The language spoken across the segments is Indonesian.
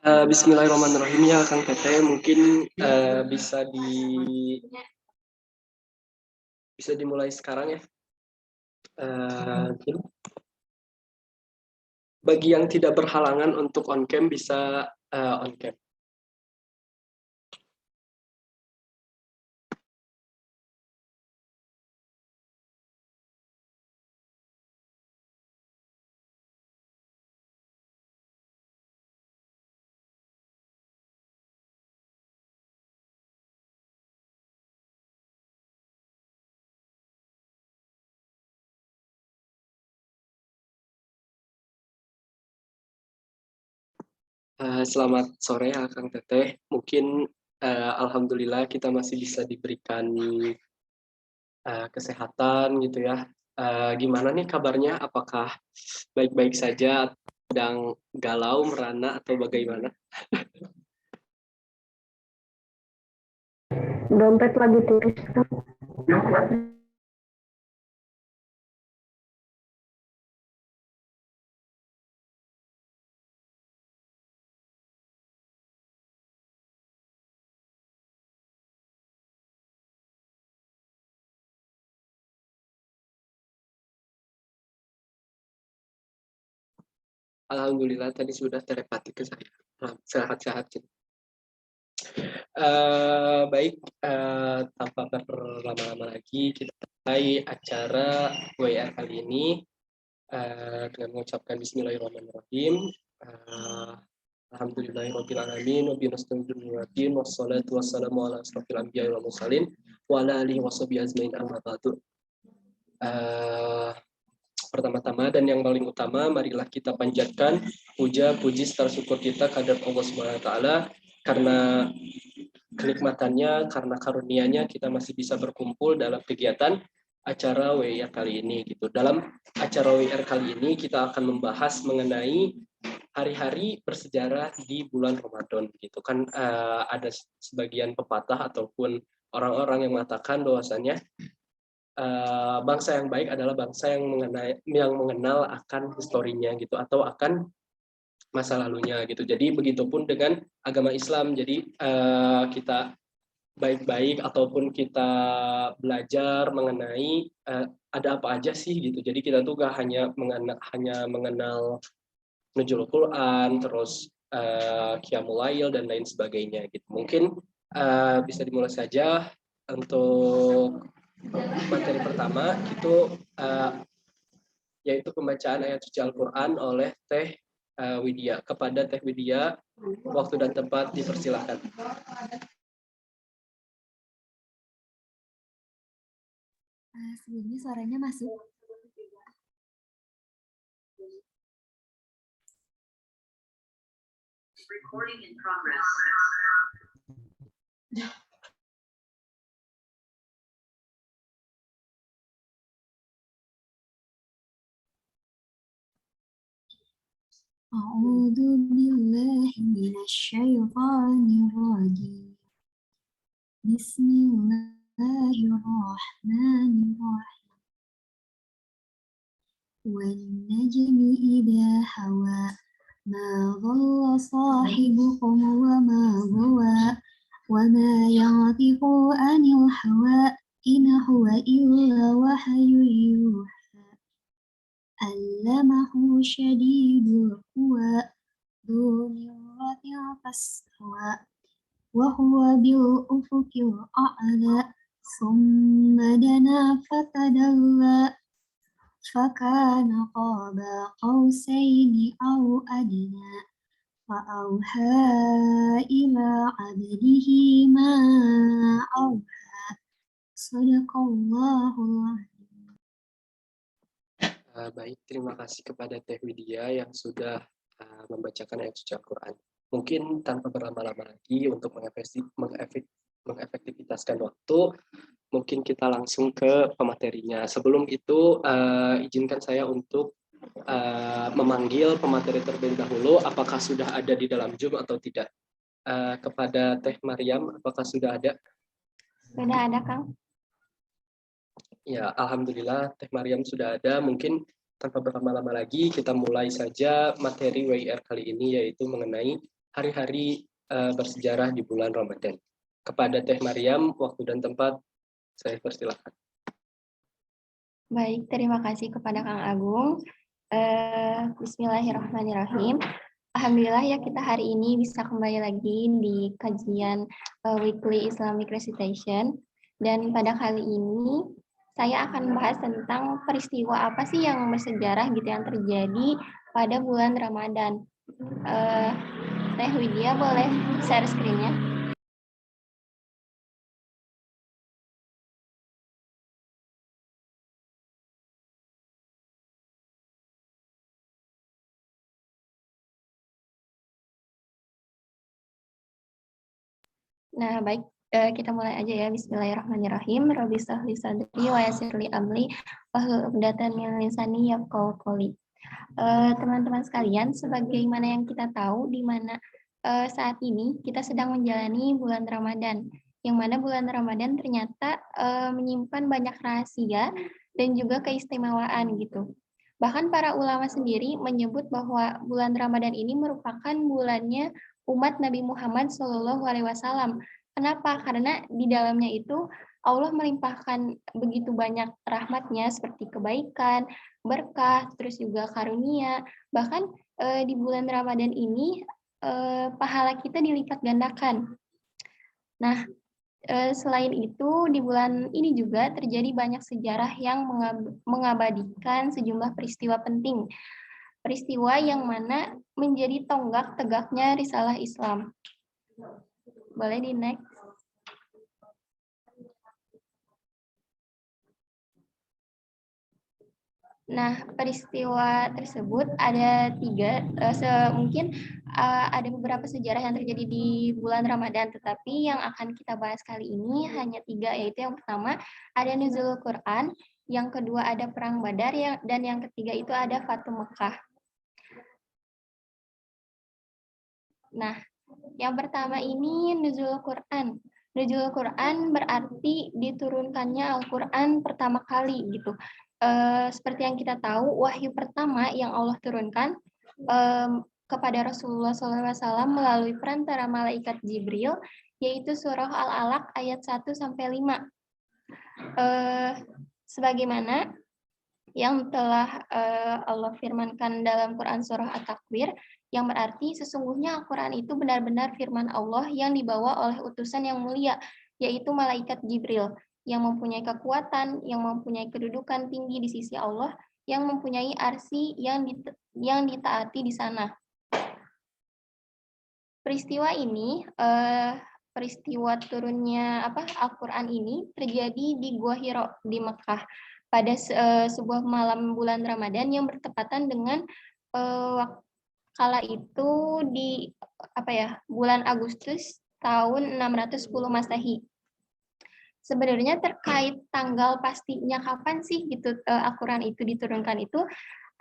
Bismillahirrahmanirrahim ya Kang Tete, mungkin bisa dimulai sekarang ya. Mungkin bagi yang tidak berhalangan untuk on cam bisa on cam. Selamat sore ya Kang Teteh. Mungkin alhamdulillah kita masih bisa diberikan kesehatan gitu ya. Gimana nih kabarnya? Apakah baik-baik saja, sedang galau, merana atau bagaimana? Dompet lagi turis. Alhamdulillah tadi sudah telepati ke saya. Sehat-sehat. Baik, tanpa berlama-lama lagi kita mulai acara WR kali ini dengan mengucapkan Bismillahirrahmanirrahim. Alhamdulillahirabbil alamin wa binasta'in wassalatu wassalamu ala asrofil anbiya'i wal mursalin wa ala alihi washabihi ajmain amma ba'du. Pertama-tama dan yang paling utama, marilah kita panjatkan puja puji serta syukur kita kehadirat Allah Subhanahu wa taala karena kenikmatannya, karena karunia-Nya kita masih bisa berkumpul dalam kegiatan acara WIR kali ini gitu. Dalam acara WIR kali ini kita akan membahas mengenai hari-hari bersejarah di bulan Ramadan gitu kan. Ada sebagian pepatah ataupun orang-orang yang mengatakan bahwasannya bangsa yang baik adalah bangsa yang mengenal akan historinya gitu atau akan masa lalunya gitu. Jadi begitupun dengan agama Islam. Jadi kita baik-baik ataupun kita belajar mengenai ada apa aja sih gitu. Jadi kita tuh gak hanya mengenal nuzul Quran, terus Qiyamul Lail dan lain sebagainya gitu. Mungkin bisa dimulai saja untuk materi pertama itu yaitu pembacaan ayat suci Al-Quran oleh Teh Widya. Kepada Teh Widya, waktu dan tempat dipersilahkan. Sebelumnya suaranya masuk. Recording in progress. A'udzu billahi minasyaitonir rajim. Bismillahirrahmanirrahim. Wan najmi idza hawa ma dhalla sahibukum wa ma ghawa wa ma yantiqu anil hawa in huwa illa wahyun yuha. Allamahu syadidul quwa dzu mirratin fastawa wa huwa bil ufuqil a'la summa dana fatadalla fakana qaba qausaini aw adna fa'auha ila 'abdihi ma auha. Shadaqallahul azim. Baik, terima kasih kepada Teh Widya yang sudah membacakan ayat suci Al-Quran. Mungkin tanpa berlama-lama lagi untuk mengefektivitaskan waktu, mungkin kita langsung ke pematerinya. Sebelum itu, izinkan saya untuk memanggil pemateri terlebih dahulu. Apakah sudah ada di dalam Zoom atau tidak? Kepada Teh Mariam, apakah sudah ada? Sudah ada, Kang. Ya, alhamdulillah Teh Mariam sudah ada. Mungkin tanpa berlama-lama lagi kita mulai saja materi WIR kali ini, yaitu mengenai hari-hari bersejarah di bulan Ramadan. Kepada Teh Mariam, waktu dan tempat saya persilakan. Baik, terima kasih kepada Kang Agung. Bismillahirrahmanirrahim. Alhamdulillah ya kita hari ini bisa kembali lagi di kajian Weekly Islamic Recitation. Dan pada kali ini saya akan membahas tentang peristiwa apa sih yang bersejarah gitu yang terjadi pada bulan Ramadan. Teh Widya boleh share screen-nya? Nah, baik, kita mulai aja ya. Bismillahirrahmanirrahim. Rabbi shrah li sadri wa yassir li amri wahlul 'uqdatam min lisani yafqahu qawli. Teman-teman sekalian, sebagaimana yang kita tahu di mana saat ini kita sedang menjalani bulan Ramadan, yang mana bulan Ramadan ternyata menyimpan banyak rahasia dan juga keistimewaan gitu. Bahkan para ulama sendiri menyebut bahwa bulan Ramadan ini merupakan bulannya umat Nabi Muhammad SAW. Kenapa? Karena di dalamnya itu Allah melimpahkan begitu banyak rahmatnya seperti kebaikan, berkah, terus juga karunia. Bahkan di bulan Ramadan ini pahala kita dilipat gandakan. Nah, selain itu di bulan ini juga terjadi banyak sejarah yang mengabadikan sejumlah peristiwa penting. Peristiwa yang mana menjadi tonggak tegaknya risalah Islam. Boleh di next. Nah, peristiwa tersebut ada 3, mungkin ada beberapa sejarah yang terjadi di bulan Ramadan, tetapi yang akan kita bahas kali ini hanya 3, yaitu yang pertama ada Nuzulul Quran, yang kedua ada Perang Badar, dan yang ketiga itu ada Fatu Mekah. Nah, yang pertama ini Nuzulul Quran. Nuzulul Quran berarti diturunkannya Al-Quran pertama kali gitu. Seperti yang kita tahu, wahyu pertama yang Allah turunkan kepada Rasulullah SAW melalui perantara malaikat Jibril, yaitu surah Al-Alaq ayat 1-5. Sebagaimana yang telah Allah firmankan dalam Quran surah At-Takwir, yang berarti sesungguhnya Al-Quran itu benar-benar firman Allah yang dibawa oleh utusan yang mulia, yaitu malaikat Jibril, yang mempunyai kekuatan, yang mempunyai kedudukan tinggi di sisi Allah, yang mempunyai arsi yang ditaati di sana. Peristiwa ini, peristiwa turunnya Al-Quran ini terjadi di Gua Hiro di Mekah pada sebuah malam bulan Ramadan yang bertepatan dengan kala itu di bulan Agustus tahun 610 Masehi. Sebenarnya terkait tanggal pastinya kapan sih gitu Al-Quran itu diturunkan itu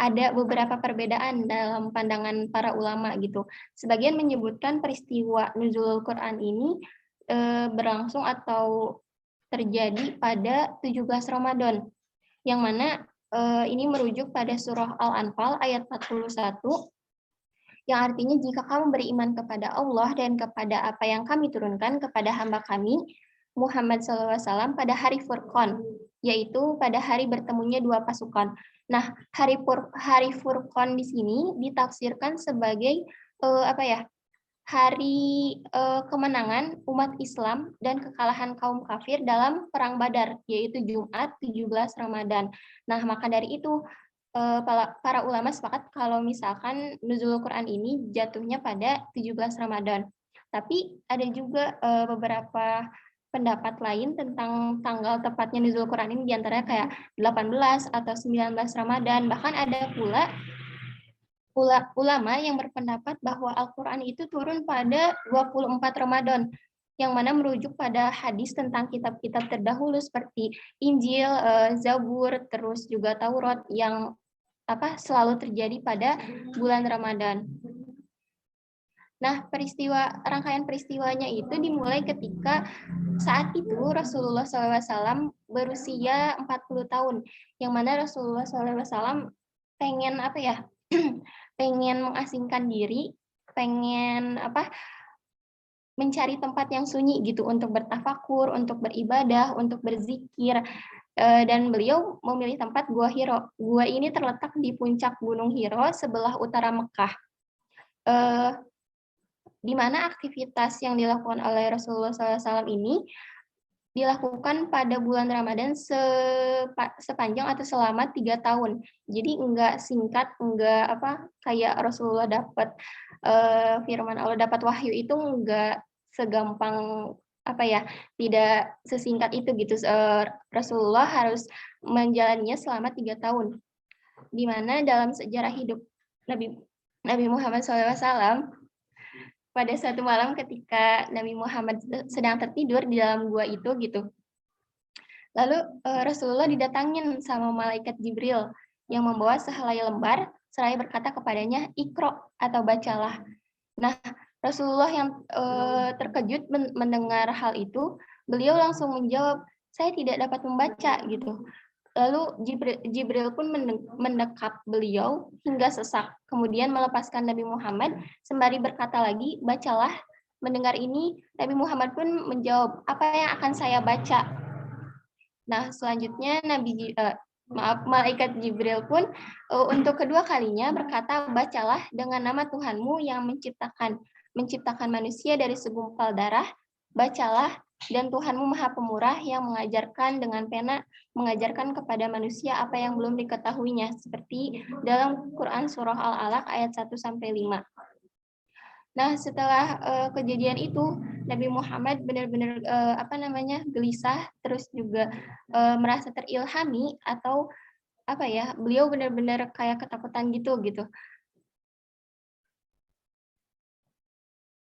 ada beberapa perbedaan dalam pandangan para ulama gitu. Sebagian menyebutkan peristiwa Nuzulul Quran ini berlangsung atau terjadi pada 17 Ramadan, yang mana ini merujuk pada surah Al-Anfal ayat 41, yang artinya jika kamu beriman kepada Allah dan kepada apa yang kami turunkan kepada hamba kami, Muhammad SAW pada hari Furqan, yaitu pada hari bertemunya dua pasukan. Nah, hari Furqan di sini ditafsirkan sebagai hari kemenangan umat Islam dan kekalahan kaum kafir dalam perang Badar, yaitu Jumat 17 Ramadan. Nah, maka dari itu para ulama sepakat kalau misalkan Nuzulul Quran ini jatuhnya pada 17 Ramadan. Tapi ada juga beberapa pendapat lain tentang tanggal tepatnya Nuzul Quran ini, diantaranya kayak 18 atau 19 Ramadan. Bahkan ada pula ulama yang berpendapat bahwa Al-Quran itu turun pada 24 Ramadan, yang mana merujuk pada hadis tentang kitab-kitab terdahulu seperti Injil, Zabur, terus juga Taurat yang selalu terjadi pada bulan Ramadan. Nah, rangkaian peristiwanya itu dimulai ketika saat itu Rasulullah SAW berusia 40 tahun, yang mana Rasulullah SAW pengen pengen mengasingkan diri pengen mencari tempat yang sunyi gitu untuk bertafakur, untuk beribadah, untuk berzikir. Dan beliau memilih tempat Gua Hiro. Gua ini terletak di puncak Gunung Hiro sebelah utara Mekah. Di mana aktivitas yang dilakukan oleh Rasulullah SAW ini dilakukan pada bulan Ramadan sepanjang atau selama 3 tahun. Jadi enggak singkat, enggak kayak Rasulullah dapat firman Allah, dapat wahyu itu enggak segampang tidak sesingkat itu gitu. Rasulullah harus menjalaninya selama 3 tahun. Di mana dalam sejarah hidup Nabi Muhammad SAW, pada suatu malam ketika Nabi Muhammad sedang tertidur di dalam gua itu gitu. Lalu Rasulullah didatangin sama malaikat Jibril yang membawa sehelai lembar seraya berkata kepadanya, "Iqra" atau bacalah. Nah, Rasulullah yang terkejut mendengar hal itu, beliau langsung menjawab, "Saya tidak dapat membaca" gitu. Lalu Jibril pun mendekap beliau hingga sesak. Kemudian melepaskan Nabi Muhammad sembari berkata lagi, "Bacalah." Mendengar ini, Nabi Muhammad pun menjawab, "Apa yang akan saya baca?" Nah, selanjutnya malaikat Jibril pun untuk kedua kalinya berkata, "Bacalah dengan nama Tuhanmu yang menciptakan manusia dari segumpal darah. Bacalah, dan Tuhanmu Maha Pemurah yang mengajarkan dengan pena, mengajarkan kepada manusia apa yang belum diketahuinya," seperti dalam Quran surah Al-Alaq ayat 1-5. Nah, setelah kejadian itu, Nabi Muhammad benar-benar gelisah, terus juga merasa terilhami atau beliau benar-benar kayak ketakutan gitu.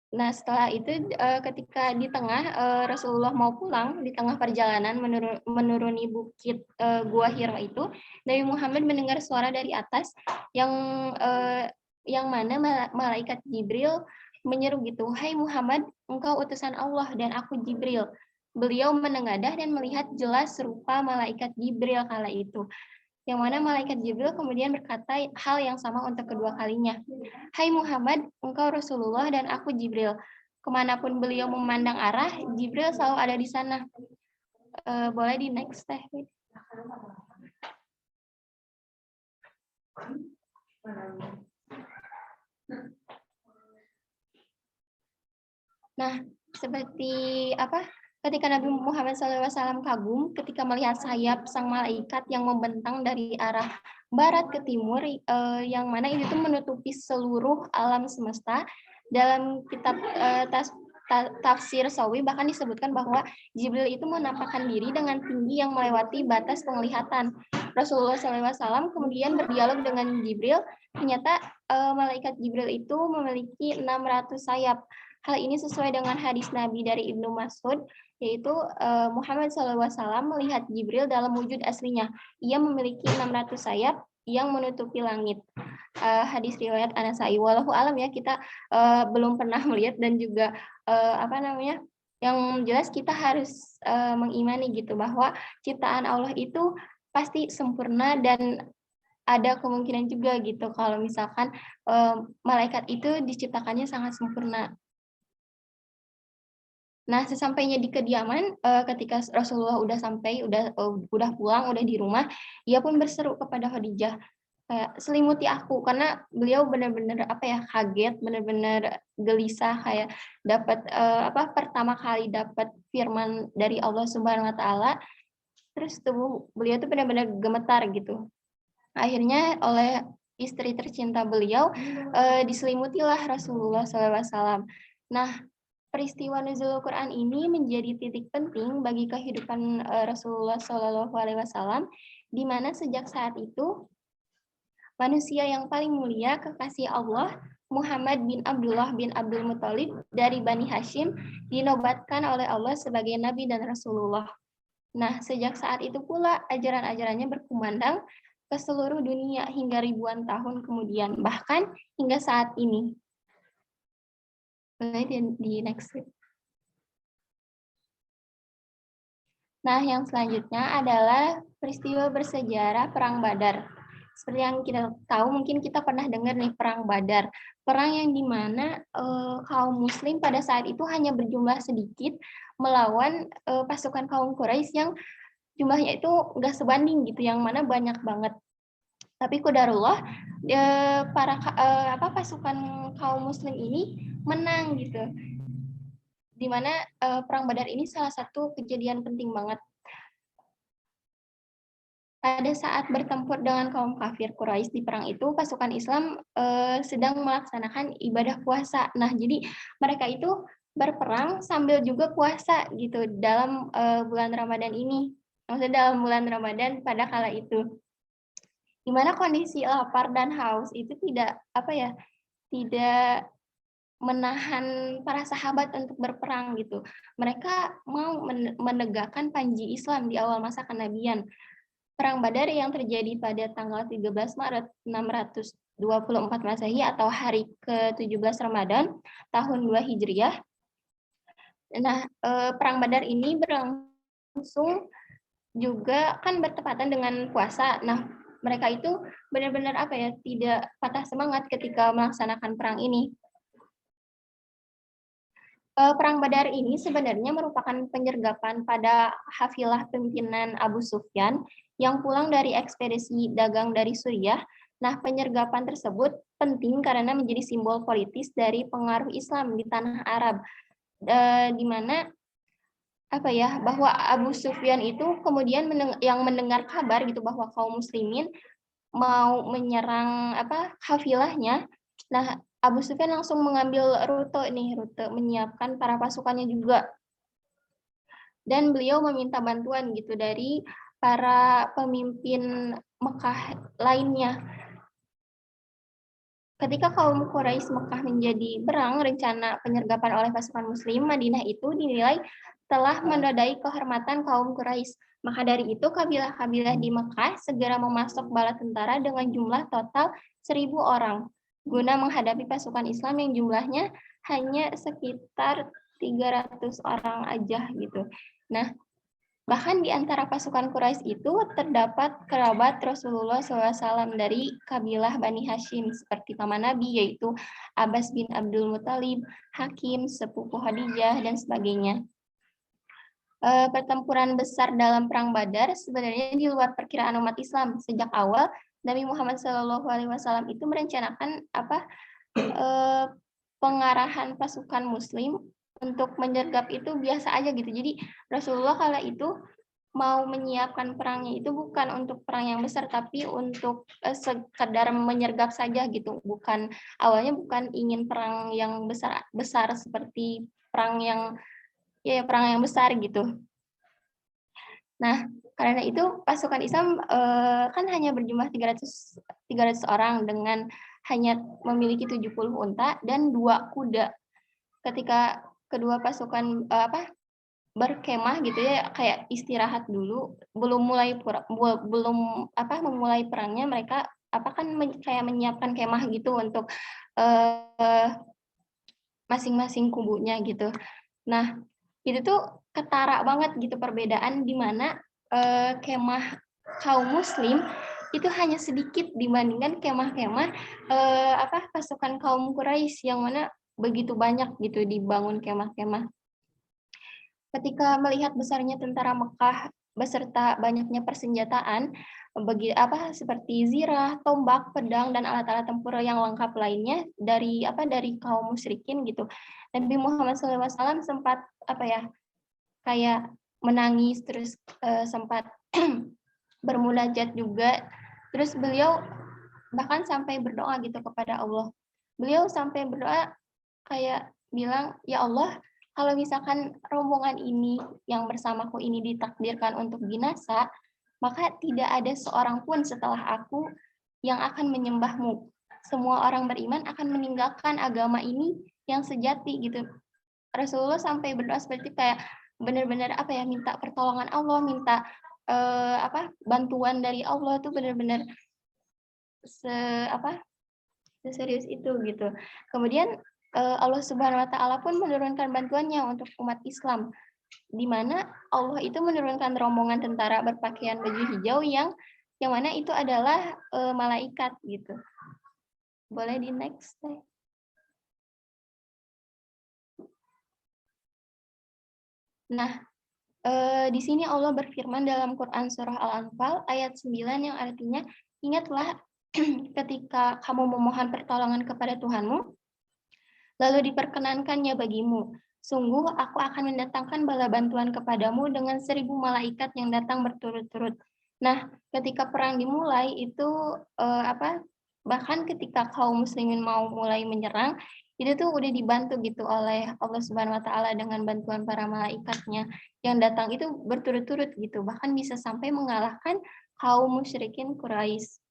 Nah, setelah itu ketika di tengah Rasulullah mau pulang, di tengah perjalanan menuruni bukit Gua Hiro itu, Nabi Muhammad mendengar suara dari atas yang mana malaikat Jibril menyeru gitu, "Hai Muhammad, engkau utusan Allah dan aku Jibril." Beliau menengadah dan melihat jelas rupa malaikat Jibril kala itu. Yang mana malaikat Jibril kemudian berkata hal yang sama untuk kedua kalinya. "Hai Muhammad, engkau Rasulullah dan aku Jibril." Kemanapun beliau memandang arah, Jibril selalu ada di sana. Boleh di next teh. Nah, seperti ketika Nabi Muhammad SAW kagum ketika melihat sayap sang malaikat yang membentang dari arah barat ke timur, yang mana itu menutupi seluruh alam semesta. Dalam kitab tafsir Sawi bahkan disebutkan bahwa Jibril itu menampakkan diri dengan tinggi yang melewati batas penglihatan. Rasulullah SAW kemudian berdialog dengan Jibril. Ternyata malaikat Jibril itu memiliki 600 sayap. Hal ini sesuai dengan hadis Nabi dari Ibnu Mas'ud, yaitu Muhammad SAW melihat Jibril dalam wujud aslinya. Ia memiliki 600 sayap yang menutupi langit. Hadis riwayat An-Nasai. Wallahu alam ya, kita belum pernah melihat dan juga yang jelas kita harus mengimani gitu bahwa ciptaan Allah itu pasti sempurna dan ada kemungkinan juga gitu kalau misalkan malaikat itu diciptakannya sangat sempurna. Nah, sesampainya di kediaman, ketika Rasulullah udah pulang, udah di rumah, ia pun berseru kepada Khadijah, kayak selimuti aku, karena beliau benar-benar kaget, benar-benar gelisah, kayak dapat pertama kali dapat firman dari Allah Subhanahu Wa Taala, terus tubuh beliau tuh benar-benar gemetar gitu. Akhirnya oleh istri tercinta beliau diselimutilah Rasulullah SAW. Nah, peristiwa nuzul Quran ini menjadi titik penting bagi kehidupan Rasulullah SAW, di mana sejak saat itu manusia yang paling mulia kekasih Allah, Muhammad bin Abdullah bin Abdul Muthalib dari Bani Hashim, dinobatkan oleh Allah sebagai Nabi dan Rasulullah. Nah, sejak saat itu pula ajaran-ajarannya berkumandang ke seluruh dunia hingga ribuan tahun kemudian, bahkan hingga saat ini. Boleh di next slide. Nah, yang selanjutnya adalah peristiwa bersejarah Perang Badar. seperti yang kita tahu, mungkin kita pernah dengar nih Perang Badar. Perang yang dimana kaum muslim pada saat itu hanya berjumlah sedikit melawan pasukan kaum Quraisy yang jumlahnya itu nggak sebanding gitu, yang mana banyak banget. Tapi qadarullah pasukan kaum muslim ini menang gitu. Dimana Perang Badar ini salah satu kejadian penting banget. Pada saat bertempur dengan kaum kafir Quraisy di perang itu, pasukan Islam sedang melaksanakan ibadah puasa. Nah, jadi mereka itu berperang sambil juga puasa gitu dalam bulan Ramadan ini. Maksudnya dalam bulan Ramadan pada kala itu. Di mana kondisi lapar dan haus itu tidak tidak menahan para sahabat untuk berperang gitu. Mereka mau menegakkan panji Islam di awal masa kenabian. Perang Badar yang terjadi pada tanggal 13 Maret 624 Masehi atau hari ke-17 Ramadan tahun 2 Hijriah. Nah, Perang Badar ini berlangsung juga kan bertepatan dengan puasa. Nah, mereka itu benar-benar tidak patah semangat ketika melaksanakan perang ini. Perang Badar ini sebenarnya merupakan penyergapan pada hafilah pimpinan Abu Sufyan yang pulang dari ekspedisi dagang dari Suriah. Nah, penyergapan tersebut penting karena menjadi simbol politis dari pengaruh Islam di tanah Arab, di mana bahwa Abu Sufyan itu kemudian yang mendengar kabar gitu bahwa kaum muslimin mau menyerang hafilahnya. Nah, Abu Sufyan langsung mengambil rute menyiapkan para pasukannya juga. Dan beliau meminta bantuan gitu dari para pemimpin Mekah lainnya. Ketika kaum Quraisy Mekah menjadi berang, rencana penyergapan oleh pasukan Muslim Madinah itu dinilai telah menodai kehormatan kaum Quraisy. Maka dari itu kabilah-kabilah di Mekah segera memasok bala tentara dengan jumlah total 1.000 orang guna menghadapi pasukan Islam yang jumlahnya hanya sekitar 300 orang aja gitu. Nah, bahkan di antara pasukan Quraisy itu terdapat kerabat Rasulullah SAW dari kabilah Bani Hashim seperti paman Nabi yaitu Abbas bin Abdul Muthalib, Hakim, sepupu Khadijah, dan sebagainya. Pertempuran besar dalam Perang Badar sebenarnya di luar perkiraan umat Islam. Sejak awal Nabi Muhammad SAW itu merencanakan pengarahan pasukan Muslim untuk menyergap itu biasa aja gitu. Jadi Rasulullah kala itu mau menyiapkan perangnya itu bukan untuk perang yang besar, tapi untuk sekedar menyergap saja gitu. Awalnya bukan ingin perang yang besar seperti perang yang besar gitu. Nah, karena itu pasukan Islam kan hanya berjumlah 300 orang dengan hanya memiliki 70 unta dan 2 kuda. Ketika kedua pasukan berkemah gitu ya, kayak istirahat dulu, belum memulai perangnya, mereka kayak menyiapkan kemah gitu untuk masing-masing kubunya gitu. Nah, itu tuh ketara banget gitu perbedaan di mana kemah kaum muslim itu hanya sedikit dibandingkan kemah-kemah pasukan kaum Quraisy yang mana begitu banyak gitu dibangun kemah-kemah. Ketika melihat besarnya tentara Mekah beserta banyaknya persenjataan seperti zirah, tombak, pedang, dan alat-alat tempur yang lengkap lainnya dari kaum musyrikin gitu. Nabi Muhammad SAW sempat kayak menangis, terus sempat bermunajat juga. Terus beliau bahkan sampai berdoa gitu kepada Allah. Beliau sampai berdoa kayak bilang, ya Allah, kalau misalkan rombongan ini yang bersamaku ini ditakdirkan untuk binasa, maka tidak ada seorang pun setelah aku yang akan menyembahmu. Semua orang beriman akan meninggalkan agama ini yang sejati gitu. Rasulullah sampai berdoa seperti kayak benar-benar minta pertolongan Allah, minta bantuan dari Allah tuh benar-benar seserius itu gitu. Kemudian Allah Subhanahu wa taala pun menurunkan bantuannya untuk umat Islam, di mana Allah itu menurunkan rombongan tentara berpakaian baju hijau yang yang mana itu adalah malaikat gitu. Boleh di next. Nah, di sini Allah berfirman dalam Quran surah Al-Anfal ayat 9 yang artinya, ingatlah ketika kamu memohon pertolongan kepada Tuhanmu, lalu diperkenankannya bagimu. Sungguh aku akan mendatangkan bala bantuan kepadamu dengan 1000 malaikat yang datang berturut-turut. Nah, ketika perang dimulai itu bahkan ketika kaum muslimin mau mulai menyerang, itu tuh udah dibantu gitu oleh Allah Subhanahu wa taala dengan bantuan para malaikatnya yang datang itu berturut-turut gitu. Bahkan bisa sampai mengalahkan kaum musyrikin Quraisy.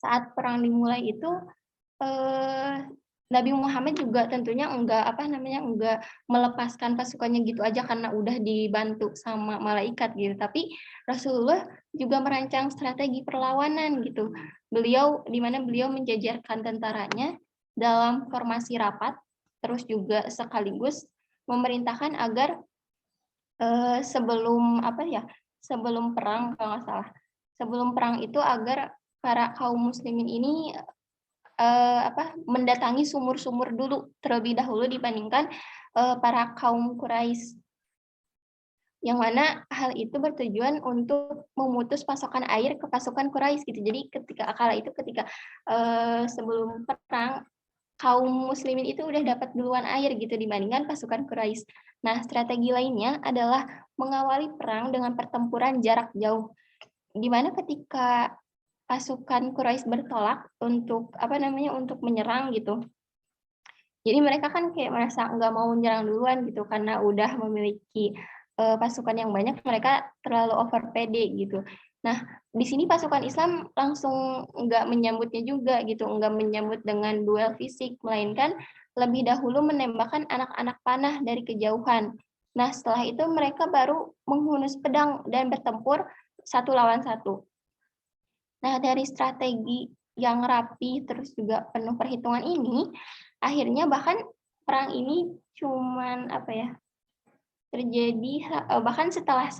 Saat perang dimulai itu Nabi Muhammad juga tentunya enggak melepaskan pasukannya gitu aja karena udah dibantu sama malaikat gitu. Tapi Rasulullah juga merancang strategi perlawanan gitu. Di mana beliau menjajarkan tentaranya dalam formasi rapat, terus juga sekaligus memerintahkan agar sebelum perang kalau nggak salah, sebelum perang itu agar para kaum muslimin ini mendatangi sumur-sumur dulu terlebih dahulu dibandingkan para kaum Quraisy, yang mana hal itu bertujuan untuk memutus pasokan air ke pasukan Quraisy gitu. Jadi ketika sebelum perang kaum muslimin itu udah dapat duluan air gitu dibandingkan pasukan Quraisy. Nah, strategi lainnya adalah mengawali perang dengan pertempuran jarak jauh, di mana ketika pasukan Quraisy bertolak untuk untuk menyerang gitu. Jadi mereka kan kayak merasa nggak mau menyerang duluan gitu karena udah memiliki pasukan yang banyak, mereka terlalu over pede gitu. Nah, di sini pasukan Islam langsung nggak menyambutnya juga gitu, nggak menyambut dengan duel fisik, melainkan lebih dahulu menembakkan anak-anak panah dari kejauhan. Nah, setelah itu mereka baru menghunus pedang dan bertempur satu lawan satu. Nah, dari strategi yang rapi terus juga penuh perhitungan ini, akhirnya bahkan perang ini cuman terjadi bahkan setelah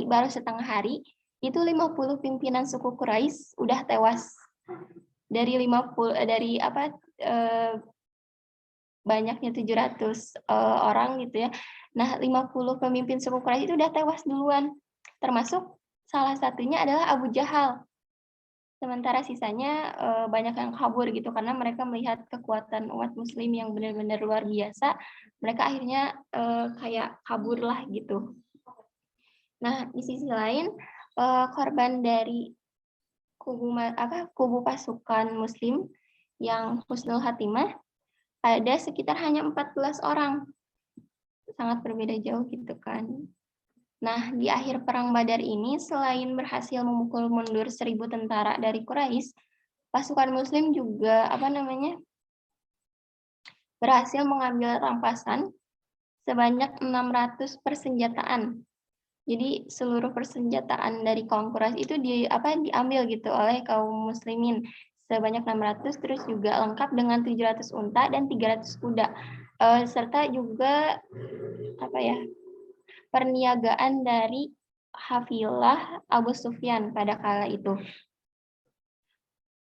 baru setengah hari, itu 50 pimpinan suku Quraisy udah tewas. Dari banyaknya 700 orang gitu ya. Nah, 50 pemimpin suku Quraisy itu udah tewas duluan. Termasuk salah satunya adalah Abu Jahal. Sementara sisanya banyak yang kabur gitu karena mereka melihat kekuatan umat muslim yang benar-benar luar biasa. Mereka akhirnya kayak kabur lah gitu. Nah, di sisi lain korban dari kubu pasukan muslim yang husnul khatimah ada sekitar hanya 14 orang. Sangat berbeda jauh gitu kan. Nah, di akhir perang Badar ini, selain berhasil memukul mundur 1000 tentara dari Quraisy, pasukan Muslim juga berhasil mengambil rampasan sebanyak 600 persenjataan. Jadi seluruh persenjataan dari kaum Quraisy itu diambil gitu oleh kaum Muslimin sebanyak 600, terus juga lengkap dengan 700 unta dan 300 kuda, serta juga perniagaan dari Hafilah Abu Sufyan pada kala itu.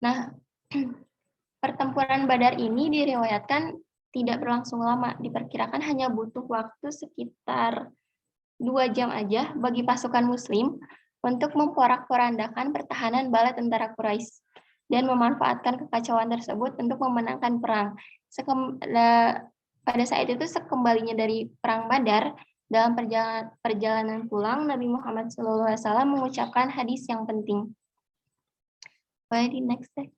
Nah, pertempuran Badar ini diriwayatkan tidak berlangsung lama, diperkirakan hanya butuh waktu sekitar 2 jam aja bagi pasukan Muslim untuk memporak-porandakan pertahanan bala tentara Quraisy dan memanfaatkan kekacauan tersebut untuk memenangkan perang. Pada saat itu sekembalinya dari perang Badar, dalam perjalanan pulang, Nabi Muhammad SAW mengucapkan hadis yang penting. Boleh di next slide.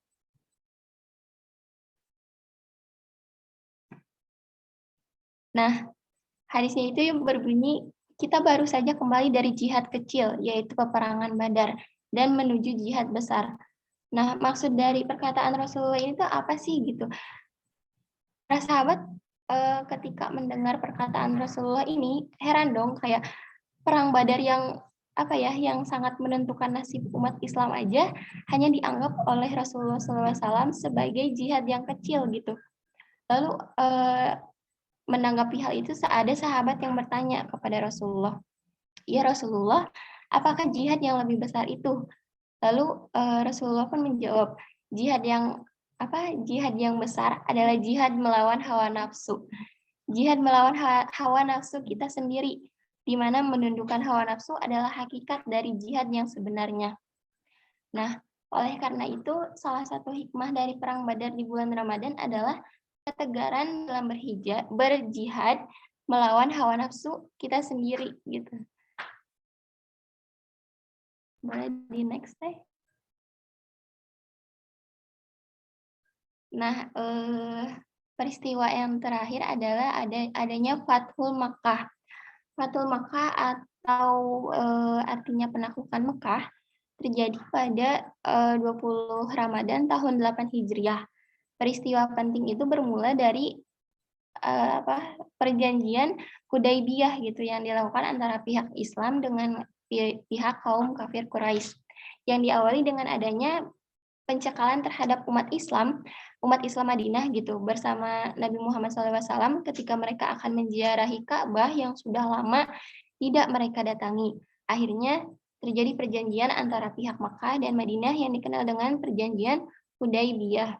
Nah, hadisnya itu berbunyi, kita baru saja kembali dari jihad kecil, yaitu peperangan Badar, dan menuju jihad besar. Nah, maksud dari perkataan Rasulullah ini tuh apa sih gitu? Para sahabat ketika mendengar perkataan Rasulullah ini heran dong, kayak perang Badar yang yang sangat menentukan nasib umat Islam aja hanya dianggap oleh Rasulullah SAW sebagai jihad yang kecil gitu. Lalu menanggapi hal itu ada sahabat yang bertanya kepada Rasulullah, ya Rasulullah, apakah jihad yang lebih besar itu? Lalu Rasulullah pun menjawab, jihad yang besar adalah jihad melawan hawa nafsu. Jihad melawan hawa nafsu kita sendiri, di mana menundukkan hawa nafsu adalah hakikat dari jihad yang sebenarnya. Nah, oleh karena itu, salah satu hikmah dari Perang Badar di bulan Ramadan adalah ketegaran dalam berjihad melawan hawa nafsu kita sendiri, gitu. Boleh di next deh. Nah, peristiwa yang terakhir adalah adanya Fathul Makkah. Fathul Makkah atau artinya penaklukan Mekah terjadi pada 20 Ramadan tahun 8 Hijriah. Peristiwa penting itu bermula dari perjanjian Hudaybiyah gitu yang dilakukan antara pihak Islam dengan pihak kaum kafir Quraisy, yang diawali dengan adanya pencekalan terhadap umat Islam Madinah gitu bersama Nabi Muhammad SAW ketika mereka akan menziarahi Ka'bah yang sudah lama tidak mereka datangi. Akhirnya terjadi perjanjian antara pihak Makkah dan Madinah yang dikenal dengan perjanjian Hudaybiyah.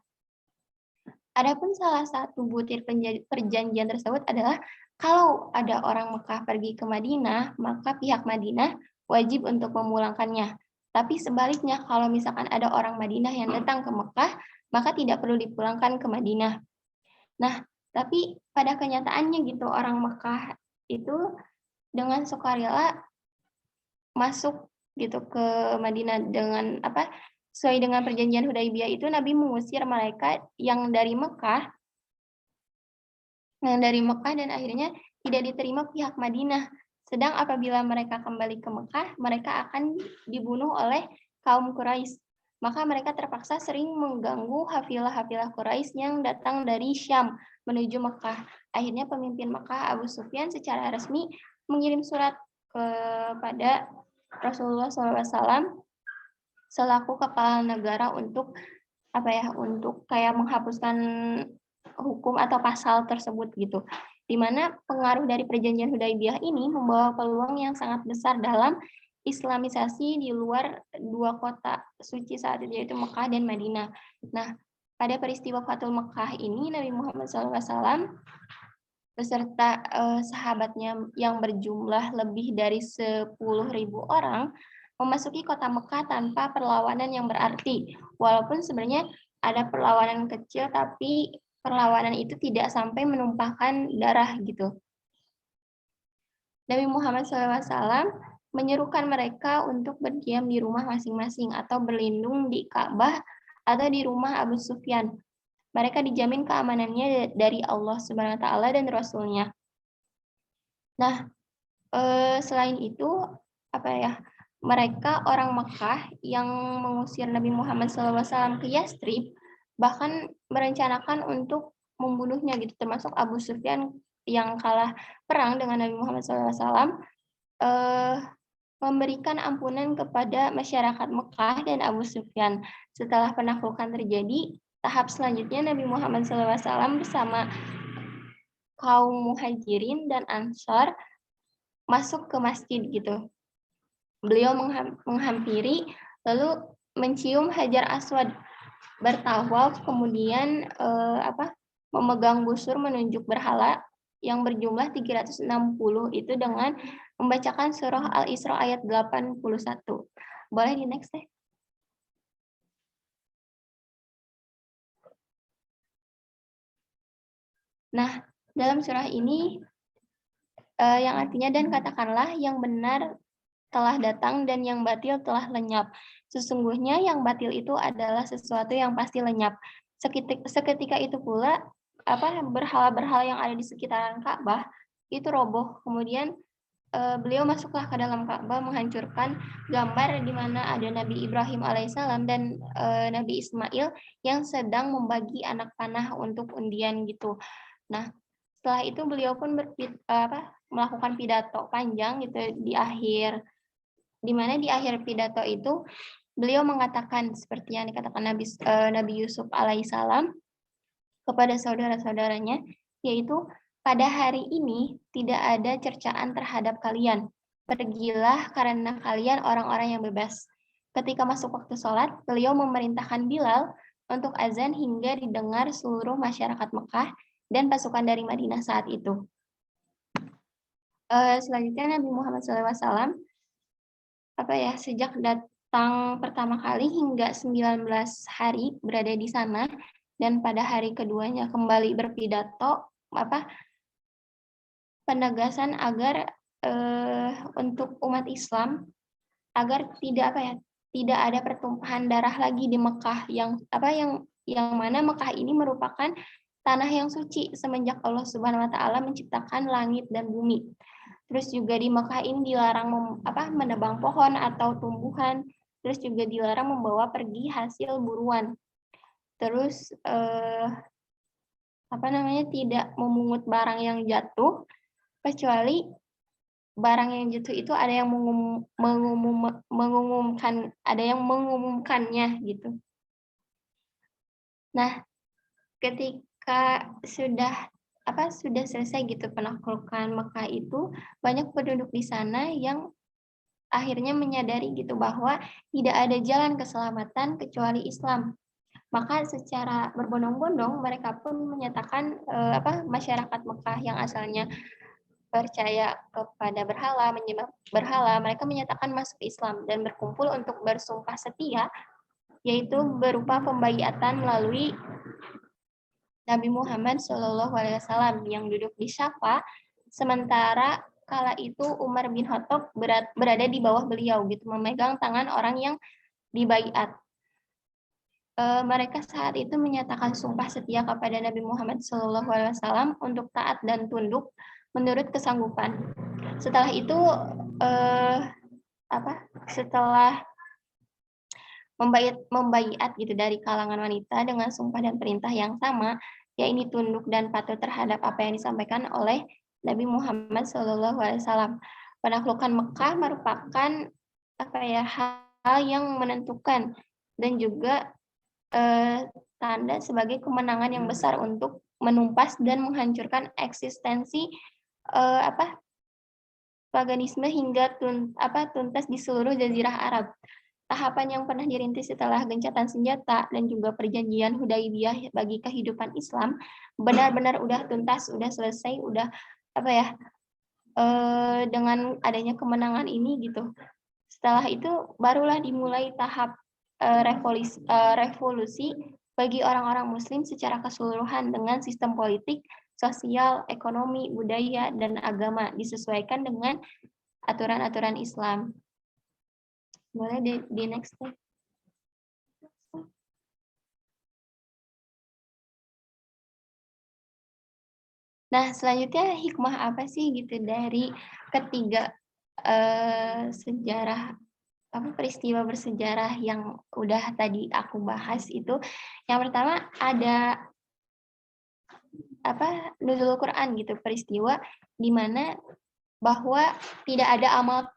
Adapun salah satu butir perjanjian tersebut adalah kalau ada orang Mekah pergi ke Madinah, maka pihak Madinah wajib untuk memulangkannya. Tapi sebaliknya, kalau misalkan ada orang Madinah yang datang ke Mekah, maka tidak perlu dipulangkan ke Madinah. Nah, tapi pada kenyataannya gitu, orang Mekah itu dengan sukarela masuk gitu ke Madinah dengan sesuai dengan perjanjian Hudaybiyah itu Nabi mengusir mereka yang dari Mekah dan akhirnya tidak diterima pihak Madinah. Sedang apabila mereka kembali ke Mekah, mereka akan dibunuh oleh kaum Quraisy. Maka mereka terpaksa sering mengganggu hafilah-hafilah Quraisy yang datang dari Syam menuju Mekah. Akhirnya pemimpin Mekah Abu Sufyan secara resmi mengirim surat kepada Rasulullah SAW selaku kepala negara untuk untuk kayak menghapuskan hukum atau pasal tersebut gitu. Di mana pengaruh dari perjanjian Hudaybiyah ini membawa peluang yang sangat besar dalam Islamisasi di luar dua kota suci saat itu yaitu Mekah dan Madinah. Nah, pada peristiwa Fathul Mekah ini Nabi Muhammad SAW beserta sahabatnya yang berjumlah lebih dari 10.000 orang memasuki kota Mekah tanpa perlawanan yang berarti. Walaupun sebenarnya ada perlawanan kecil, tapi perlawanan itu tidak sampai menumpahkan darah gitu. Nabi Muhammad SAW menyerukan mereka untuk berdiam di rumah masing-masing atau berlindung di Ka'bah atau di rumah Abu Sufyan. Mereka dijamin keamanannya dari Allah Subhanahu wa taala dan Rasul-Nya. Nah, selain itu mereka orang Mekah yang mengusir Nabi Muhammad SAW ke Yastrib bahkan merencanakan untuk membunuhnya gitu, termasuk Abu Sufyan yang kalah perang dengan Nabi Muhammad SAW memberikan ampunan kepada masyarakat Mekah dan Abu Sufyan. Setelah penaklukan terjadi, tahap selanjutnya Nabi Muhammad SAW bersama kaum muhajirin dan ansar masuk ke masjid gitu. Beliau menghampiri lalu mencium Hajar Aswad, bertawaf, kemudian memegang busur menunjuk berhala yang berjumlah 360 itu dengan membacakan surah Al-Isra ayat 81. Boleh di next deh. Nah, dalam surah ini yang artinya dan katakanlah yang benar telah datang dan yang batil telah lenyap. Sesungguhnya yang batil itu adalah sesuatu yang pasti lenyap. Seketika itu pula berhala-berhala yang ada di sekitaran Ka'bah itu roboh. Kemudian beliau masuklah ke dalam Ka'bah menghancurkan gambar di mana ada Nabi Ibrahim alaihissalam dan Nabi Ismail yang sedang membagi anak panah untuk undian gitu. Nah, setelah itu beliau pun melakukan pidato panjang gitu di akhir pidato itu beliau mengatakan seperti yang dikatakan Nabi Yusuf alaihissalam kepada saudara-saudaranya, yaitu pada hari ini tidak ada cercaan terhadap kalian. Pergilah karena kalian orang-orang yang bebas. Ketika masuk waktu sholat, beliau memerintahkan Bilal untuk azan hingga didengar seluruh masyarakat Mekah dan pasukan dari Madinah saat itu. Selanjutnya Nabi Muhammad SAW sejak datang pertama kali hingga 19 hari berada di sana, dan pada hari keduanya kembali berpidato penegasan agar untuk umat Islam agar tidak ada pertumpahan darah lagi di Mekah yang mana Mekah ini merupakan tanah yang suci semenjak Allah Subhanahu wa taala menciptakan langit dan bumi. Terus juga di Mekah ini dilarang menebang pohon atau tumbuhan, terus juga dilarang membawa pergi hasil buruan. Terus tidak memungut barang yang jatuh, kecuali barang yang jatuh itu ada yang mengumumkannya gitu. Nah, ketika sudah selesai gitu penaklukan Mekah itu, banyak penduduk di sana yang akhirnya menyadari gitu bahwa tidak ada jalan keselamatan kecuali Islam. Maka secara berbondong-bondong mereka pun menyatakan masyarakat Mekah yang asalnya percaya kepada berhala, menyembah berhala, mereka menyatakan masuk Islam dan berkumpul untuk bersumpah setia, yaitu berupa pembaiatan melalui Nabi Muhammad SAW yang duduk di Syafa, sementara kala itu Umar bin Khattab berada di bawah beliau gitu, memegang tangan orang yang dibaiat. Mereka saat itu menyatakan sumpah setia kepada Nabi Muhammad SAW untuk taat dan tunduk menurut kesanggupan. Setelah itu setelah membaiat gitu dari kalangan wanita dengan sumpah dan perintah yang sama, yaitu tunduk dan patuh terhadap apa yang disampaikan oleh Nabi Muhammad SAW. Penaklukan Mekah merupakan hal yang menentukan dan juga tanda sebagai kemenangan yang besar untuk menumpas dan menghancurkan eksistensi paganisme hingga tuntas di seluruh jazirah Arab. Tahapan yang pernah dirintis setelah gencatan senjata dan juga perjanjian Hudaibiyah bagi kehidupan Islam benar-benar udah tuntas, udah selesai, udah dengan adanya kemenangan ini gitu. Setelah itu barulah dimulai tahap revolusi bagi orang-orang Muslim secara keseluruhan dengan sistem politik, sosial, ekonomi, budaya, dan agama disesuaikan dengan aturan-aturan Islam. Boleh di next slide. Nah, selanjutnya hikmah apa sih gitu dari ketiga sejarah peristiwa bersejarah yang udah tadi aku bahas itu. Yang pertama ada nuzul Quran gitu, peristiwa di mana bahwa tidak ada amal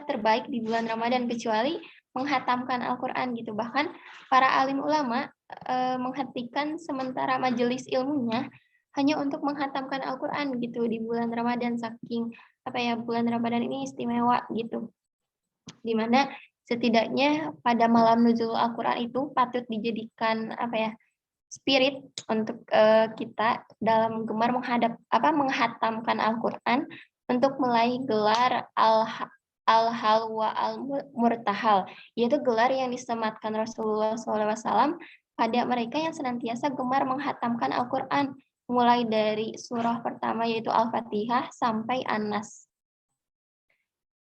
terbaik di bulan Ramadan kecuali menghatamkan Al-Qur'an gitu. Bahkan para alim ulama menghentikan sementara majelis ilmunya hanya untuk menghatamkan Al-Qur'an gitu di bulan Ramadan, saking bulan Ramadan ini istimewa gitu. Dimana setidaknya pada malam nuzul Al-Qur'an itu patut dijadikan spirit untuk kita dalam gemar menghatamkan Al-Qur'an untuk meraih gelar al-hal wa al-murtahal, yaitu gelar yang disematkan Rasulullah SAW pada mereka yang senantiasa gemar menghatamkan Al-Qur'an, mulai dari surah pertama yaitu Al-Fatihah sampai An-Nas.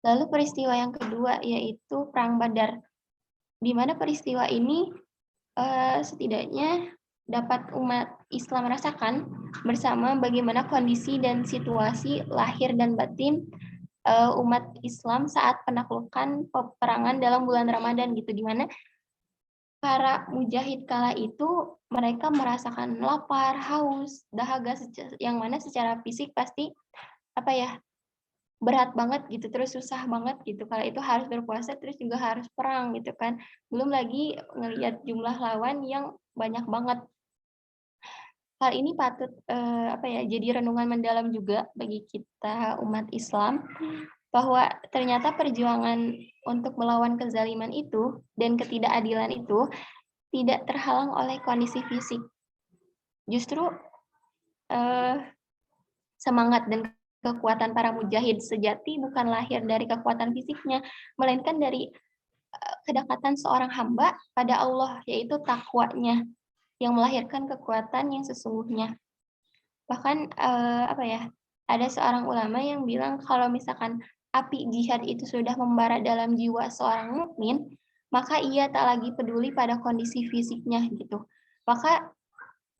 Lalu peristiwa yang kedua yaitu Perang Badar, di mana peristiwa ini setidaknya dapat umat Islam rasakan bersama bagaimana kondisi dan situasi lahir dan batin umat Islam saat penaklukan peperangan dalam bulan Ramadan gitu, di mana para mujahid kala itu mereka merasakan lapar, haus, dahaga yang mana secara fisik pasti berat banget gitu, terus susah banget gitu. Kala itu harus berpuasa terus juga harus perang gitu kan. Belum lagi ngelihat jumlah lawan yang banyak banget. Hal ini patut jadi renungan mendalam juga bagi kita umat Islam bahwa ternyata perjuangan untuk melawan kezaliman itu dan ketidakadilan itu tidak terhalang oleh kondisi fisik. Justru semangat dan kekuatan para mujahid sejati bukan lahir dari kekuatan fisiknya, melainkan dari kedekatan seorang hamba pada Allah, yaitu takwanya yang melahirkan kekuatan yang sesungguhnya. Bahkan ada seorang ulama yang bilang kalau misalkan api jihad itu sudah membara dalam jiwa seorang mukmin, maka ia tak lagi peduli pada kondisi fisiknya gitu. Maka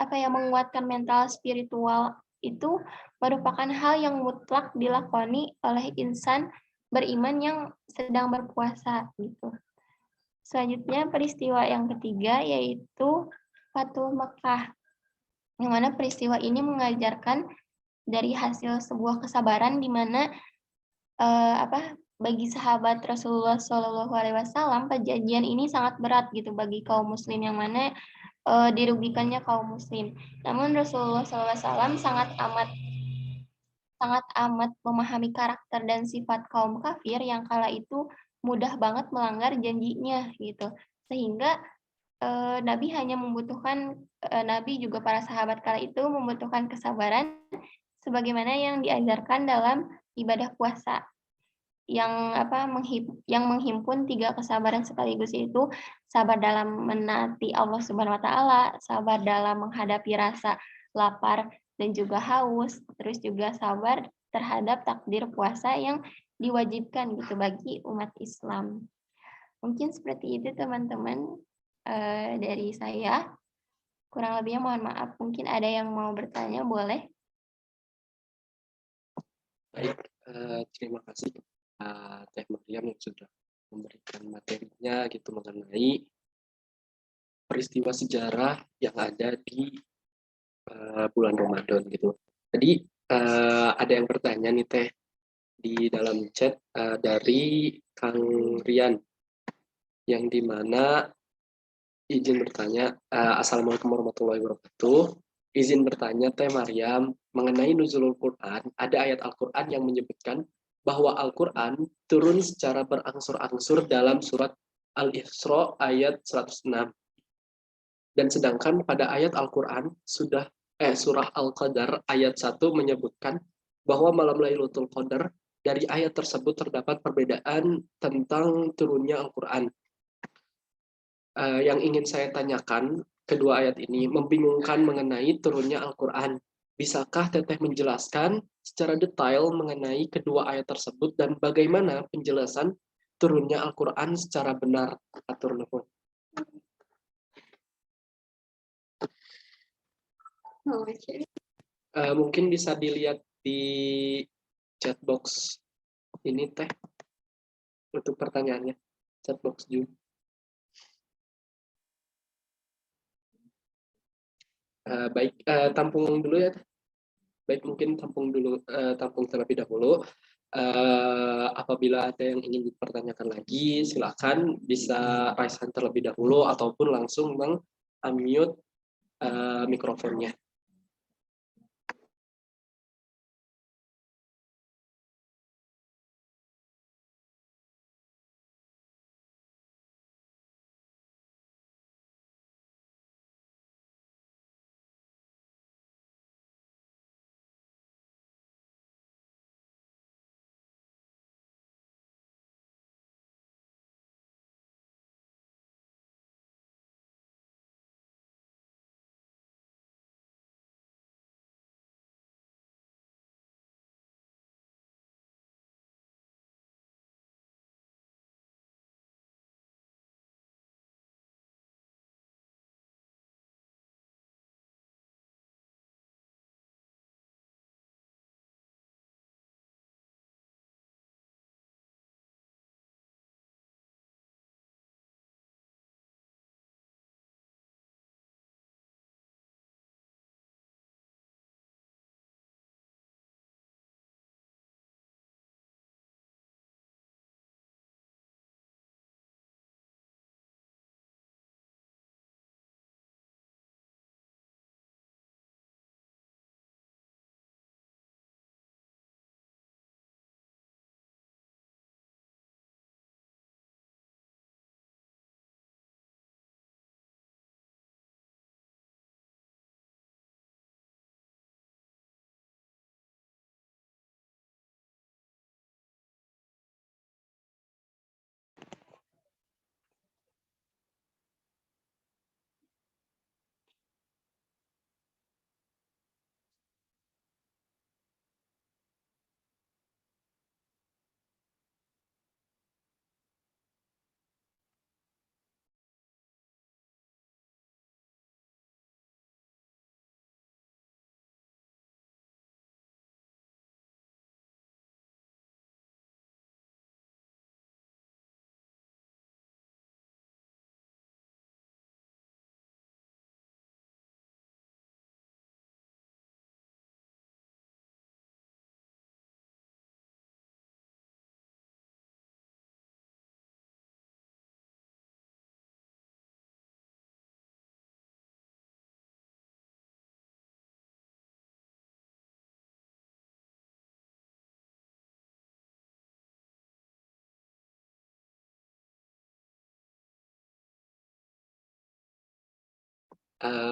menguatkan mental spiritual itu merupakan hal yang mutlak dilakoni oleh insan beriman yang sedang berpuasa gitu. Selanjutnya peristiwa yang ketiga yaitu Fatul Mekah. Yang mana peristiwa ini mengajarkan dari hasil sebuah kesabaran di mana bagi sahabat Rasulullah Shallallahu Alaihi Wasallam perjanjian ini sangat berat gitu bagi kaum muslim yang mana dirugikannya kaum muslim. Namun Rasulullah SAW sangat amat memahami karakter dan sifat kaum kafir yang kala itu mudah banget melanggar janjinya gitu. Sehingga Nabi hanya membutuhkan Nabi juga para sahabat kala itu membutuhkan kesabaran sebagaimana yang diajarkan dalam ibadah puasa yang menghimpun 3 kesabaran sekaligus, itu sabar dalam menaati Allah Subhanahu wa taala, sabar dalam menghadapi rasa lapar dan juga haus, terus juga sabar terhadap takdir puasa yang diwajibkan gitu bagi umat Islam. Mungkin seperti itu teman-teman dari saya. Kurang lebihnya mohon maaf. Mungkin ada yang mau bertanya, boleh? Baik, terima kasih Teh Maryam yang sudah memberikan materinya gitu mengenai peristiwa sejarah yang ada di bulan Ramadan gitu. Jadi ada yang bertanya nih Teh di dalam chat dari Kang Rian yang dimana izin bertanya, Assalamualaikum warahmatullahi wabarakatuh. Izin bertanya Teh Maryam mengenai nuzulul Quran, ada ayat Al-Quran yang menyebutkan bahwa Al-Quran turun secara berangsur-angsur dalam surat Al-Isra ayat 106. Dan sedangkan pada ayat Al-Quran surah Al-Qadar ayat 1 menyebutkan bahwa malam Lailatul Qadar. Dari ayat tersebut terdapat perbedaan tentang turunnya Al-Quran. Yang ingin saya tanyakan, kedua ayat ini membingungkan mengenai turunnya Al-Quran. Bisakah Teteh menjelaskan secara detail mengenai kedua ayat tersebut dan bagaimana penjelasan turunnya Al-Quran secara benar? Atur nuhun. Mungkin bisa dilihat di chat box ini Teh untuk pertanyaannya. Chat box Zoom. Baik, tampung dulu ya Teh. Baik, mungkin tampung terlebih dahulu. Apabila ada yang ingin dipertanyakan lagi, silakan bisa raise hand terlebih dahulu ataupun langsung meng-unmute mikrofonnya.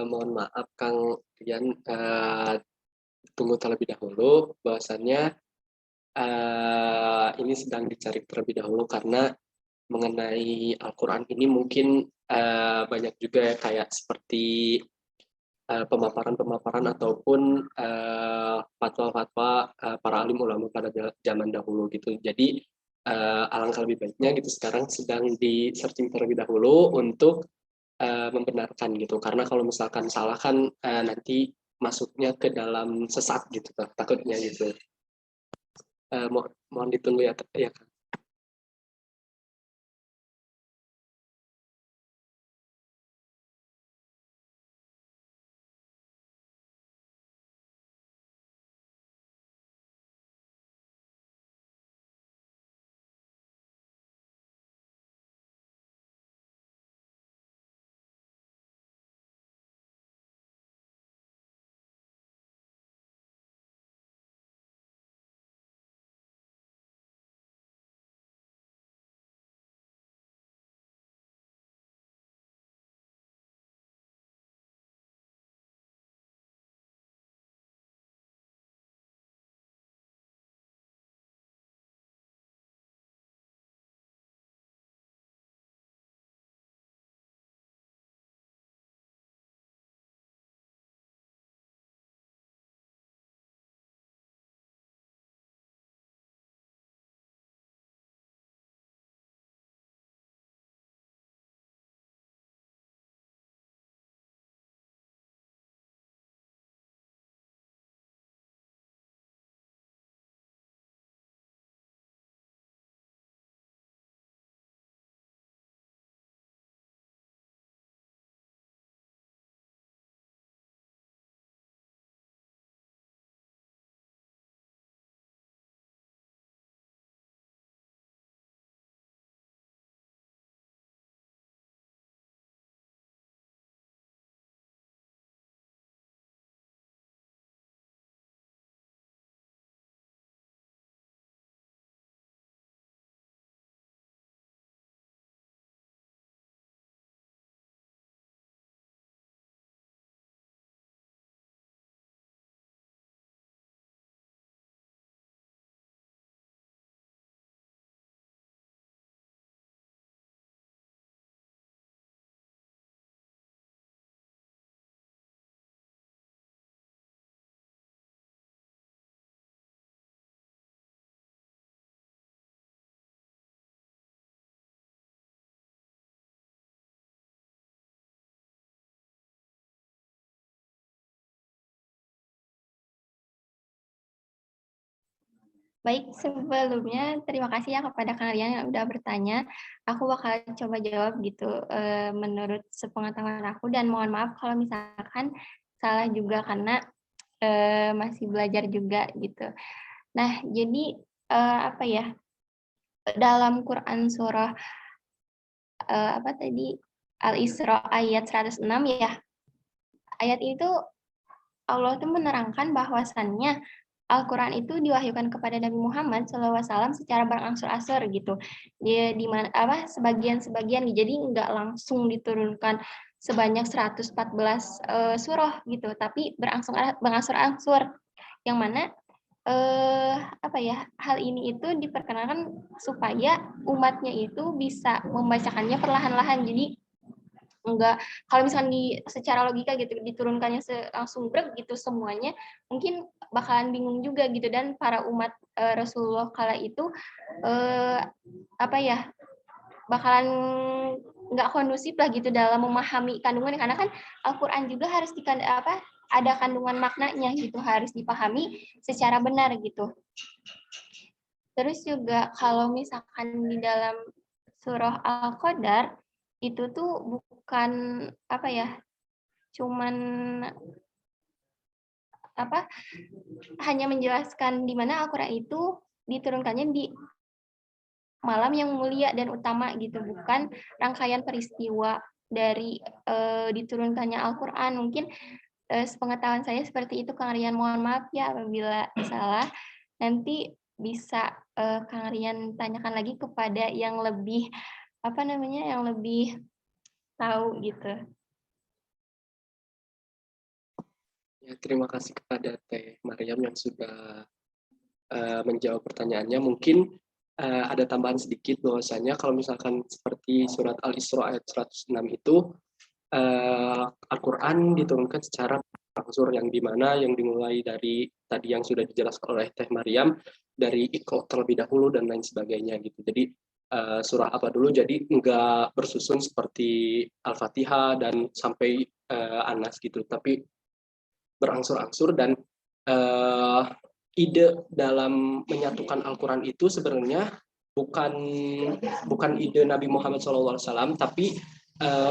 Mohon maaf Kang Rian, tunggu terlebih dahulu bahwasannya ini sedang dicari terlebih dahulu karena mengenai Al-Quran ini mungkin banyak juga ya kayak seperti pemaparan-pemaparan ataupun fatwa-fatwa para alim ulama pada zaman dahulu gitu. Jadi alangkah lebih baiknya gitu sekarang sedang di searching terlebih dahulu untuk membenarkan gitu. Karena kalau misalkan salah kan nanti masuknya ke dalam sesat gitu takutnya gitu. Mohon ditunggu ya, ya Kak. Baik, sebelumnya terima kasih ya kepada kalian yang udah bertanya. Aku bakal coba jawab gitu menurut sepengetahuan aku, dan mohon maaf kalau misalkan salah juga karena masih belajar juga gitu. Nah, jadi apa ya? Dalam Quran surah apa tadi, Al-Isra ayat 106 ya. Ayat itu Allah tuh menerangkan bahwasannya Al-Quran itu diwahyukan kepada Nabi Muhammad SAW secara berangsur-angsur gitu. Dia di mana apa sebagian-sebagian, jadi nggak langsung diturunkan sebanyak 114 surah gitu, tapi berangsur-angsur. Yang mana apa ya, hal ini itu diperkenalkan supaya umatnya itu bisa membacakannya perlahan-lahan. Jadi enggak, kalau misalkan secara logika gitu diturunkannya langsung brek gitu semuanya, mungkin bakalan bingung juga gitu, dan para umat Rasulullah kala itu apa ya, bakalan nggak kondusif lah gitu dalam memahami kandungan, karena kan Al-Quran juga harus ada kandungan maknanya gitu, harus dipahami secara benar gitu. Terus juga kalau misalkan di dalam surah Al-Qadar itu tuh bukan apa ya, cuman apa, hanya menjelaskan di mana Al-Qur'an itu diturunkannya di malam yang mulia dan utama gitu, bukan rangkaian peristiwa dari diturunkannya Al-Qur'an. Mungkin sepengetahuan saya seperti itu, Kang Rian. Mohon maaf ya apabila salah. Nanti bisa Kang Rian tanyakan lagi kepada yang lebih apa namanya, yang lebih tahu gitu. Ya, terima kasih kepada Teh Mariam yang sudah menjawab pertanyaannya. Mungkin ada tambahan sedikit bahwasanya kalau misalkan seperti surat Al-Isra ayat 106 itu Al-Quran diturunkan secara berangsur yang dimana yang dimulai dari tadi yang sudah dijelaskan oleh Teh Mariam dari Iqra terlebih dahulu dan lain sebagainya gitu. Jadi surah apa dulu, jadi enggak bersusun seperti Al-Fatihah dan sampai Anas gitu, tapi berangsur-angsur dan ide dalam menyatukan Al-Quran itu sebenarnya bukan ide Nabi Muhammad SAW, tapi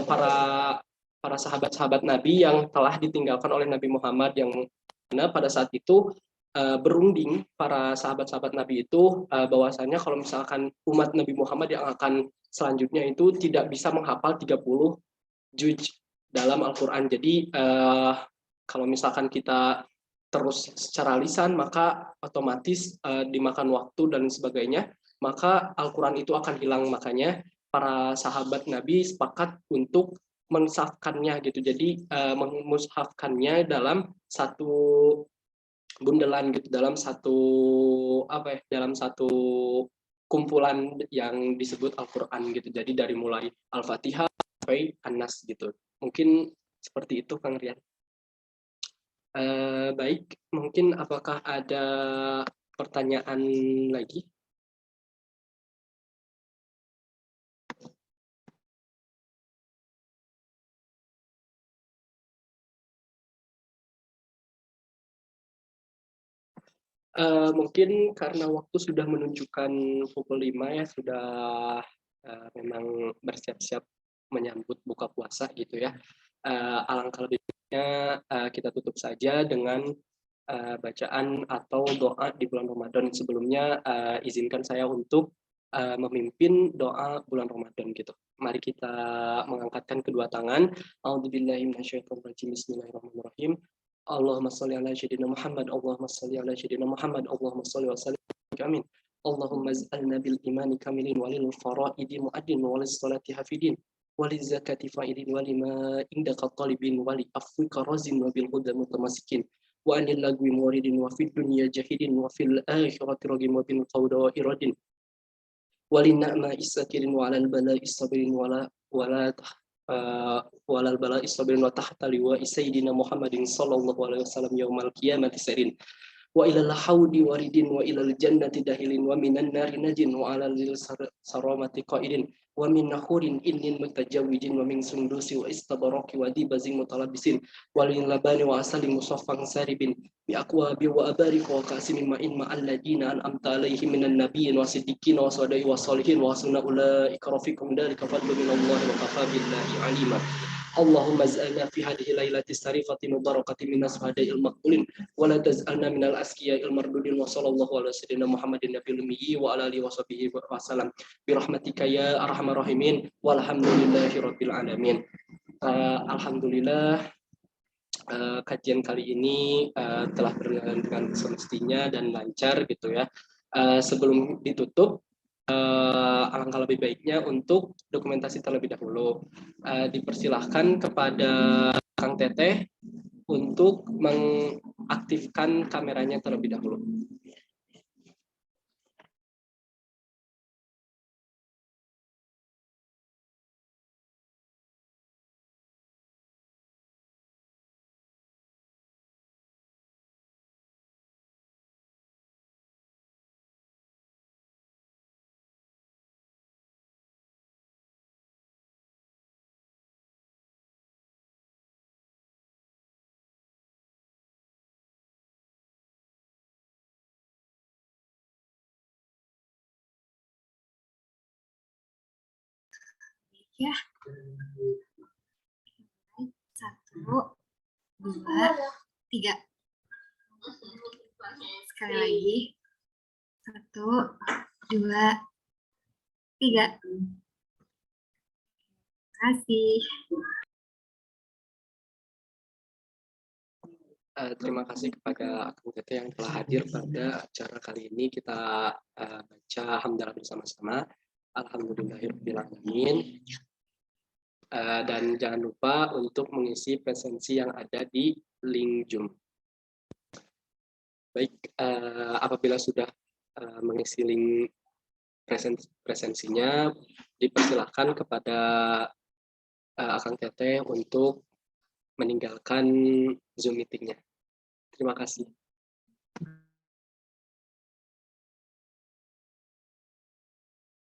para sahabat-sahabat Nabi yang telah ditinggalkan oleh Nabi Muhammad, yang mana pada saat itu berunding para sahabat-sahabat Nabi itu bahwasanya kalau misalkan umat Nabi Muhammad yang akan selanjutnya itu tidak bisa menghafal 30 juz dalam Al-Quran. Jadi kalau misalkan kita terus secara lisan, maka otomatis dimakan waktu dan sebagainya, maka Al-Quran itu akan hilang. Makanya para sahabat Nabi sepakat untuk menshafkannya gitu. Jadi memushafkannya dalam satu bundelan gitu, dalam satu kumpulan yang disebut Al-Quran gitu. Jadi dari mulai Al-Fatihah sampai An-Nas gitu. Mungkin seperti itu Kang Rian. Baik, mungkin apakah ada pertanyaan lagi? Mungkin karena waktu sudah menunjukkan pukul 5 ya, sudah memang bersiap-siap menyambut buka puasa gitu ya. Alangkah lebih baiknya kita tutup saja dengan bacaan atau doa di bulan Ramadan. Sebelumnya izinkan saya untuk memimpin doa bulan Ramadan gitu. Mari kita mengangkatkan kedua tangan. A'udzubillahi minasyaitonirrajim. Bismillahirrahmanirrahim. Allahumma shalli ala sayyidina Muhammad. Allahumma shalli ala sayyidina Muhammad. Allahumma shalli wa sallim. Amin. Allahumma ij'alna bil imani kamilin walil faraidi mu'addin walis salati hafidin waliz zakati fa'ilin walima indaka talibin wali afwika razin wa bil huda mutamasikin wa anil lagwi muridin wa fid dunya jahidin wa fil akhirati ragim wa bil qawda wa iradin walin na'ma isakirin wa alal bala'i sabirin walal bala'i sabirin wa tahta liwa sayyidina Muhammadin sallallahu alaihi wasallam yaumal qiyamati sarin wa ilal haudi waridin wa ilal jannati dahilin wa minan nari najin wa alal lil saramati qaidin wa min nahurin innin mutajawijin wa min sundusi wa istabaraki wa dibazin mutalabisin wa lil labani wa asalim musaffan saribin bi aqwabi wa abarik wa qasimin ma'in ma'al ladina an'amta alaihim minan nabiyyin wa siddiqin wa shuhada'i wa salihin wa hasuna ulaika rafiqum dalika fadlu minallahi wa kafa billahi alima. Allahumma ij'alna fi hadhihi lailati sarifati mubarakati minas hadail maqbulin wa la taj'alna minal asqiya'il mardudin wa sallallahu ala sayyidina Muhammadin nabiyil ummi wa ala alihi wa sahbihi wa sallam bi rahmatika ya arhamar rahimin walhamdulillahi rabbil alamin. Alhamdulillah kajian kali ini telah berjalan dengan semestinya dan lancar gitu ya. Sebelum ditutup, alangkah lebih baiknya untuk dokumentasi terlebih dahulu. Dipersilahkan kepada Kang Teteh untuk mengaktifkan kameranya terlebih dahulu. Ya. 1, 2, 3. Sekali lagi. 1, 2, 3. Terima kasih. Terima kasih kepada Kang Teteh yang telah hadir pada acara kali ini. Kita baca hamdalah bersama-sama. Alhamdulillahirabbil alamin. Dan jangan lupa untuk mengisi presensi yang ada di link Zoom. Baik, apabila sudah mengisi link presensinya, dipersilakan kepada Akang Teteh untuk meninggalkan Zoom meeting-nya. Terima kasih.